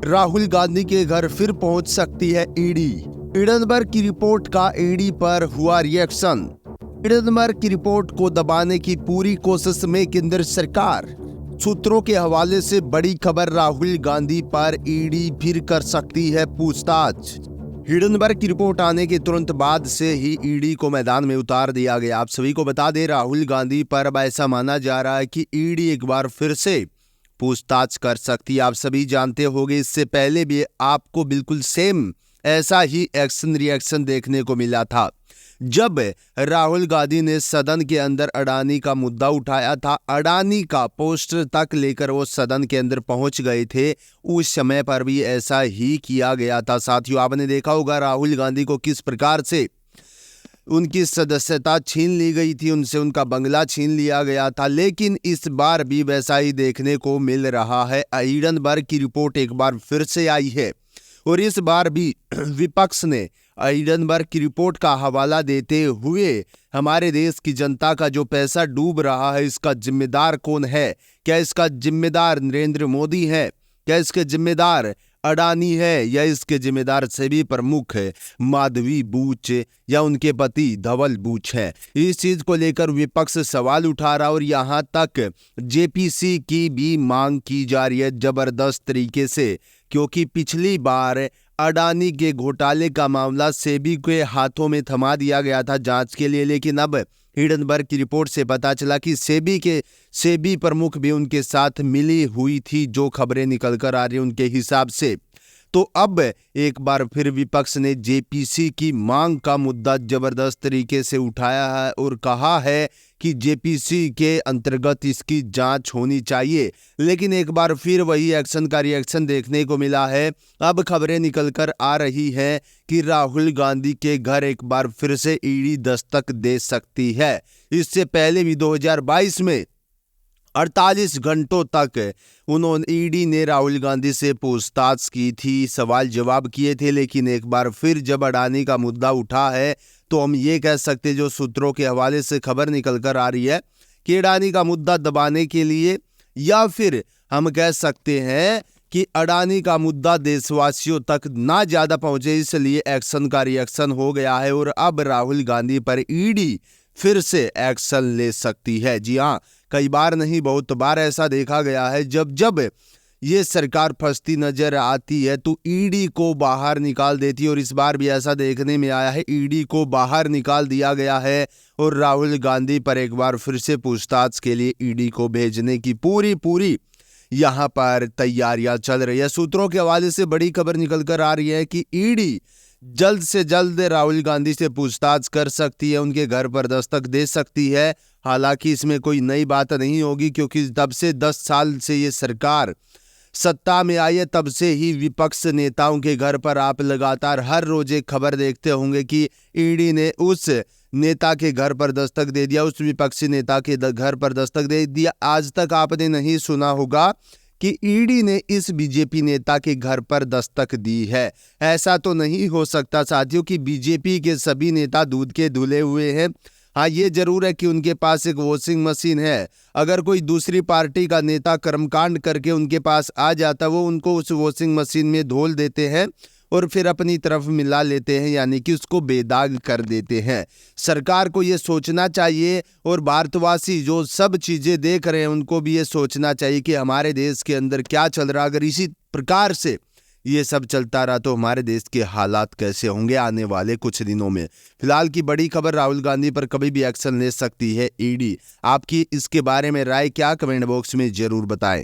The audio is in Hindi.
राहुल गांधी के घर फिर पहुंच सकती है ईडी। हिडेनबर्ग की रिपोर्ट का ईडी पर हुआ रिएक्शन। हिडेनबर्ग की रिपोर्ट को दबाने की पूरी कोशिश में केंद्र सरकार। सूत्रों के हवाले से बड़ी खबर, राहुल गांधी पर ईडी फिर कर सकती है पूछताछ। हिडेनबर्ग की रिपोर्ट आने के तुरंत बाद से ही ईडी को मैदान में उतार दिया गया। आप सभी को बता दें, राहुल गांधी पर अब ऐसा माना जा रहा है कि ईडी एक बार फिर से पूछताछ कर सकती है। आप सभी जानते होंगे, इससे पहले भी आपको बिल्कुल सेम ऐसा ही एक्शन रिएक्शन देखने को मिला था जब राहुल गांधी ने सदन के अंदर अडानी का मुद्दा उठाया था। अडानी का पोस्टर तक लेकर वो सदन के अंदर पहुंच गए थे। उस समय पर भी ऐसा ही किया गया था। साथियों, आपने देखा होगा राहुल गांधी को किस प्रकार से उनकी सदस्यता छीन ली गई थी, उनसे उनका बंगला छीन लिया गया था। लेकिन इस बार भी वैसा ही देखने को मिल रहा है। हिडेनबर्ग की रिपोर्ट एक बार फिर से आई है और इस बार भी विपक्ष ने हिडेनबर्ग की रिपोर्ट का हवाला देते हुए हमारे देश की जनता का जो पैसा डूब रहा है, इसका जिम्मेदार कौन है? क्या इसका जिम्मेदार नरेंद्र मोदी है? क्या इसके जिम्मेदार अडानी है? या इसके जिम्मेदार सेबी प्रमुख माधवी बूच या उनके पति धवल बूच है? इस चीज को लेकर विपक्ष सवाल उठा रहा और यहां तक जेपीसी की भी मांग की जा रही है जबरदस्त तरीके से, क्योंकि पिछली बार अडानी के घोटाले का मामला सेबी के हाथों में थमा दिया गया था जांच के लिए। लेकिन अब हिडेनबर्ग की रिपोर्ट से पता चला कि सेबी प्रमुख भी उनके साथ मिली हुई थी, जो खबरें निकल कर आ रही उनके हिसाब से। तो अब एक बार फिर विपक्ष ने जेपीसी की मांग का मुद्दा जबरदस्त तरीके से उठाया है और कहा है कि जेपीसी के अंतर्गत इसकी जांच होनी चाहिए। लेकिन एक बार फिर वही एक्शन का रिएक्शन देखने को मिला है। अब खबरें निकलकर आ रही हैं कि राहुल गांधी के घर एक बार फिर से ईडी दस्तक दे सकती है। इससे पहले भी 2022 में 48 घंटों तक उन्होंने ईडी ने राहुल गांधी से पूछताछ की थी, सवाल जवाब किए थे। लेकिन एक बार फिर जब अडानी का मुद्दा उठा है तो हम ये कह सकते हैं, जो सूत्रों के हवाले से खबर निकल कर आ रही है, कि अडानी का मुद्दा दबाने के लिए, या फिर हम कह सकते हैं कि अडानी का मुद्दा देशवासियों तक ना ज्यादा पहुंचे, इसलिए एक्शन का रिएक्शन हो गया है और अब राहुल गांधी पर ईडी फिर से एक्शन ले सकती है। जी हाँ, कई बार नहीं बहुत बार ऐसा देखा गया है, जब ये सरकार फंसती नजर आती है तो ईडी को बाहर निकाल देती है। और इस बार भी ऐसा देखने में आया है, ईडी को बाहर निकाल दिया गया है और राहुल गांधी पर एक बार फिर से पूछताछ के लिए ईडी को भेजने की पूरी यहाँ पर तैयारियां चल रही है। सूत्रों के हवाले से बड़ी खबर निकल कर आ रही है कि ईडी जल्द से जल्द राहुल गांधी से पूछताछ कर सकती है, उनके घर पर दस्तक दे सकती है। हालांकि इसमें कोई नई बात नहीं होगी, क्योंकि तब से 10 साल से ये सरकार सत्ता में आई है, तब से ही विपक्ष नेताओं के घर पर आप लगातार हर रोज एक खबर देखते होंगे कि ईडी ने उस नेता के घर पर दस्तक दे दिया, उस विपक्षी नेता के घर पर दस्तक दे दिया। आज तक आपने नहीं सुना होगा कि ईडी ने इस बीजेपी नेता के घर पर दस्तक दी है। ऐसा तो नहीं हो सकता साथियों कि बीजेपी के सभी नेता दूध के धुले हुए हैं। हाँ, ये जरूर है कि उनके पास एक वॉशिंग मशीन है। अगर कोई दूसरी पार्टी का नेता कर्मकांड करके उनके पास आ जाता, वो उनको उस वॉशिंग मशीन में धोल देते हैं और फिर अपनी तरफ मिला लेते हैं, यानी कि उसको बेदाग कर देते हैं। सरकार को ये सोचना चाहिए और भारतवासी जो सब चीज़ें देख रहे हैं उनको भी ये सोचना चाहिए कि हमारे देश के अंदर क्या चल रहा है। अगर इसी प्रकार से ये सब चलता रहा तो हमारे देश के हालात कैसे होंगे आने वाले कुछ दिनों में। फिलहाल की बड़ी खबर, राहुल गांधी पर कभी भी एक्शन ले सकती है ईडी। आपकी इसके बारे में राय क्या? कमेंट बॉक्स में जरूर बताएं।